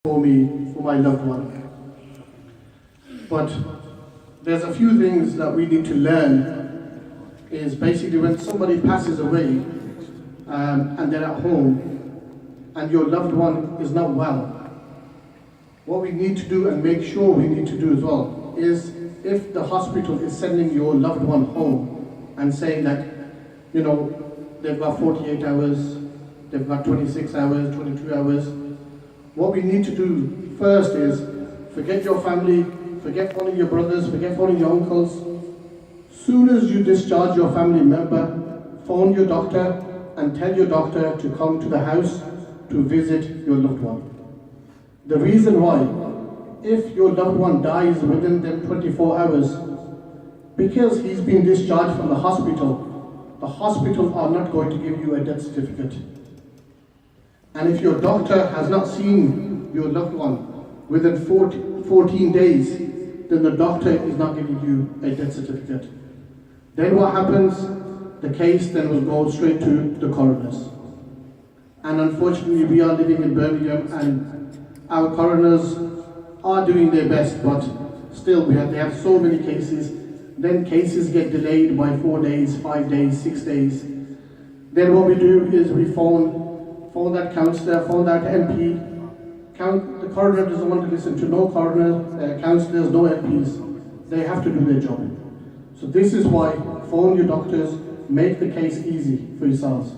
for me, for my loved one. But there's a few things that we need to learn is basically when somebody passes away and they're at home and your loved one is not well, what we need to do and make sure we need to do as well is if the hospital is sending your loved one home and saying that, you know, they've got 48 hours, they've got 26 hours, 22 hours, what we need to do first is forget your family, forget phoning your brothers, forget phoning your uncles. Soon as you discharge your family member, phone your doctor and tell your doctor to come to the house to visit your loved one. The reason why, if your loved one dies within them 24 hours, because he's been discharged from the hospital are not going to give you a death certificate. And if your doctor has not seen your loved one within 14 days, then the doctor is not giving you a death certificate. Then what happens? The case then will go straight to the coroners. And unfortunately, we are living in Birmingham and our coroners are doing their best, but still they have so many cases. Then cases get delayed by 4 days, 5 days, 6 days. Then what we do is we phone that counsellor, phone that MP. The coroner doesn't want to listen to no coroner, counsellors, no MPs. They have to do their job. So this is why phone your doctors, make the case easy for yourselves.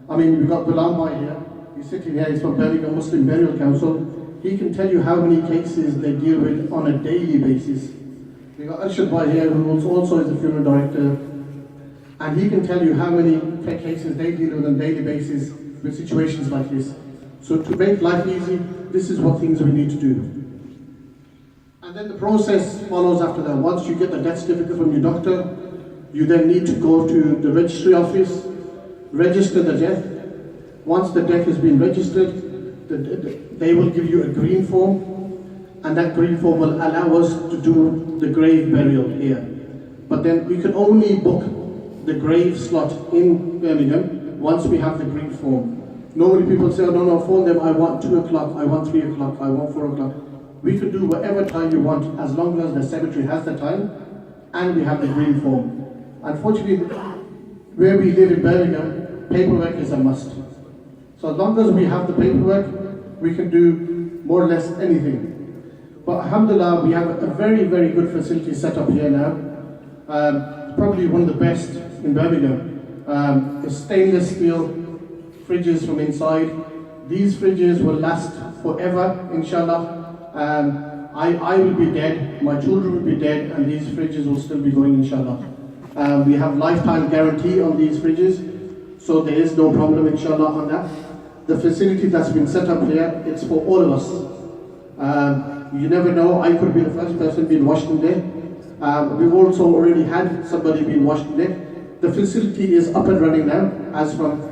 I mean, we've got Ghulam Bhai here. He's sitting here, he's from Birmingham Muslim Burial Council. He can tell you how many cases they deal with on a daily basis. We've got Arshad Bhai here, who also is a funeral director. And he can tell you how many cases they deal with on a daily basis with situations like this. So to make life easy, this is what things we need to do. And then the process follows after that. Once you get the death certificate from your doctor, you then need to go to the registry office, register the death. Once the death has been registered, they will give you a green form, and that green form will allow us to do the grave burial here. But then we can only book the grave slot in Birmingham once we have the green form. Normally people say, oh no, phone them, I want 2 o'clock, I want 3 o'clock, I want 4 o'clock. We can do whatever time you want as long as the cemetery has the time and we have the green form. Unfortunately, where we live in Birmingham, paperwork is a must. So as long as we have the paperwork, we can do more or less anything. But alhamdulillah, we have a very, very good facility set up here now. Probably one of the best in Birmingham. It's stainless steel fridges from inside. These fridges will last forever, inshallah. I will be dead, my children will be dead, and these fridges will still be going, inshallah. We have lifetime guarantee on these fridges, so there is no problem, inshallah, on that. The facility that's been set up here, it's for all of us. You never know, I could be the first person being washed in there. We've also already had somebody being washed in there. The facility is up and running now, as from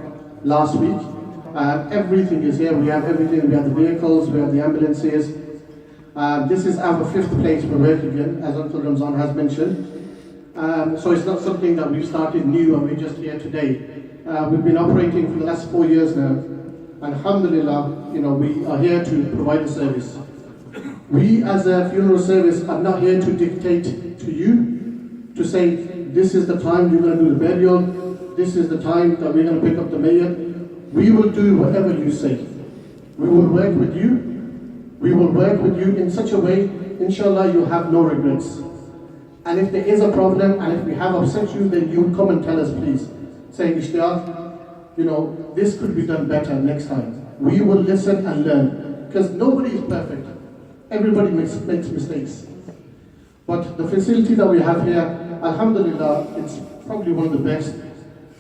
last week. Everything is here, we have everything, we have the vehicles, we have the ambulances. This is our 5th place we're working in, as Uncle Ramzan has mentioned. So it's not something that we've started new and we're just here today. We've been operating for the last 4 years now. And alhamdulillah, we are here to provide a service. We as a funeral service are not here to dictate to you, to say, this is the time you're going to do the burial, this is the time that we're going to pick up the mayor. We will do whatever you say. We will work with you. We will work with you in such a way, inshallah, you'll have no regrets. And if there is a problem, and if we have upset you, then you come and tell us, please. Saying, Ishtiyaq, this could be done better next time. We will listen and learn. Because nobody is perfect. Everybody makes mistakes. But the facility that we have here, alhamdulillah, it's probably one of the best.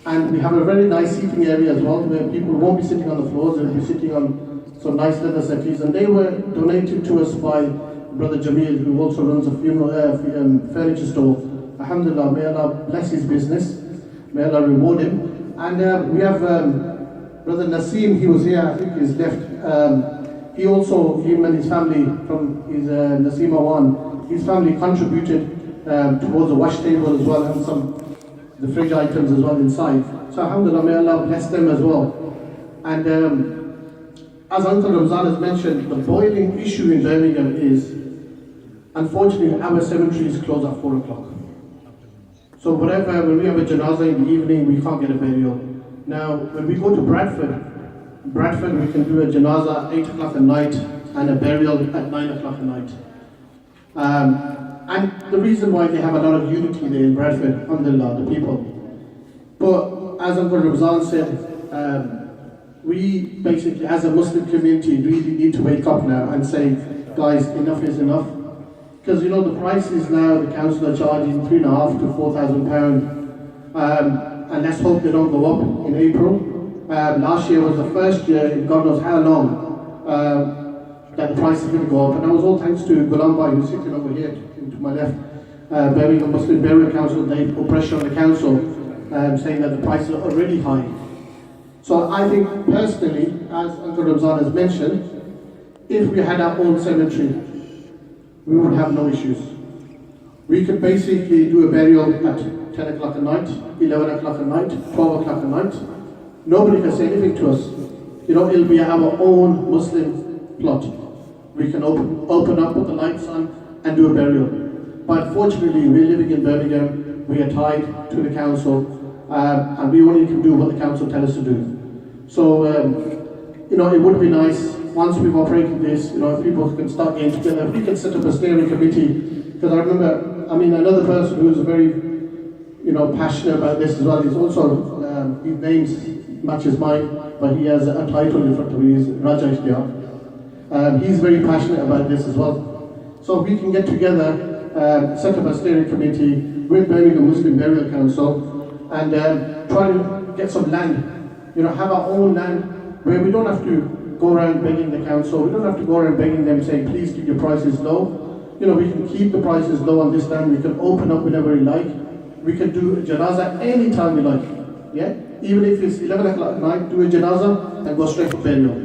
And we have a very nice seating area as well, where people won't be sitting on the floors, they'll be sitting on some nice leather settees. And they were donated to us by Brother Jamil, who also runs a funeral furniture store. Alhamdulillah, may Allah bless his business, may Allah reward him. And we have Brother Naseem, he was here, I think he's left. Him and his family from his Naseem Awan, his family contributed towards the wash table as well, and the fridge items as well inside. So alhamdulillah, may Allah bless them as well. And as Uncle Ramzan has mentioned, the boiling issue in Birmingham is, unfortunately, our cemeteries close at 4 o'clock. So when we have a janazah in the evening, we can't get a burial. Now, when we go to Bradford, we can do a janazah at 8 o'clock at night and a burial at 9 o'clock at night. And the reason why they have a lot of unity there in Bradford, alhamdulillah, the people. But as Uncle Ramzan said, we basically, as a Muslim community, really need to wake up now and say, guys, enough is enough. Because you know the prices now, the council are charging £3,500 to £4,000, and let's hope they don't go up in April. Last year was the first year in God knows how long that the price is going to go up, and that was all thanks to Ghulam Bhai, who's sitting over here to my left. Birmingham Muslim Burial Council, they put pressure on the council, saying that the prices are already high. So I think personally, as Uncle Ramzan has mentioned, if we had our own cemetery, we would have no issues. We could basically do a burial at 10 o'clock at night, 11 o'clock at night, 12 o'clock at night. Nobody can say anything to us. You know, it'll be our own Muslim plot. We can open up, put the lights on, and do a burial. But fortunately, we're living in Birmingham, we are tied to the council, and we only can do what the council tells us to do. So, you know, it would be nice, once we've operated this, you know, if people can start getting together, if we can set up a steering committee, because I remember, I mean, another person who's very, you know, passionate about this as well, he's also, his name matches mine, but he has a title in front of him, he's Rajesh Diyar. He's very passionate about this as well. So if we can get together, set up a steering committee with Birmingham Muslim Burial Council, and try to get some land, you know, have our own land, where we don't have to go around begging the council, we don't have to go around begging them saying, please keep your prices low. You know, we can keep the prices low on this land, we can open up whenever we like, we can do a janazah anytime we like, yeah? Even if it's 11 o'clock at night, do a janazah and go straight for burial.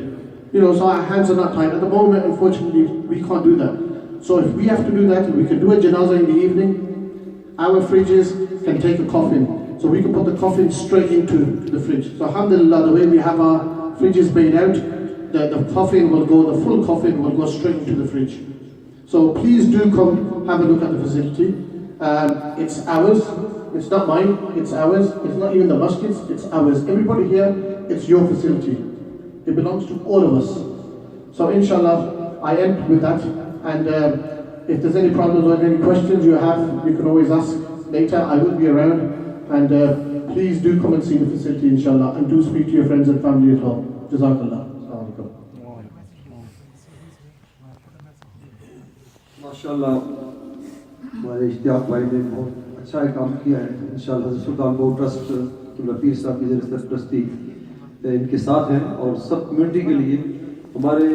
You know, so our hands are not tied. At the moment, unfortunately, we can't do that. So if we have to do that, we can do a janazah in the evening, our fridges can take a coffin. So we can put the coffin straight into the fridge. So alhamdulillah, the way we have our fridges made out, the coffin will go, the full coffin will go straight into the fridge. So please do come have a look at the facility. It's ours, it's not mine, it's ours. It's not even the masjid's, it's ours. Everybody here, it's your facility. It belongs to all of us. So inshallah, I end with that. And if there's any problems or any questions you have, you can always ask later. I will be around. And please do come and see the facility, inshallah, and do speak to your friends and family as well. Jazakallah. माशाअल्लाह हमारे इश्तियाक भाई ने बहुत अच्छा काम किया है। इंशाअल्लाह हज़रत सुल्तान बहु ट्रस्ट किबला पीर साहब की ट्रस्टी इनके साथ हैं और सब कम्युनिटी के लिए हमारे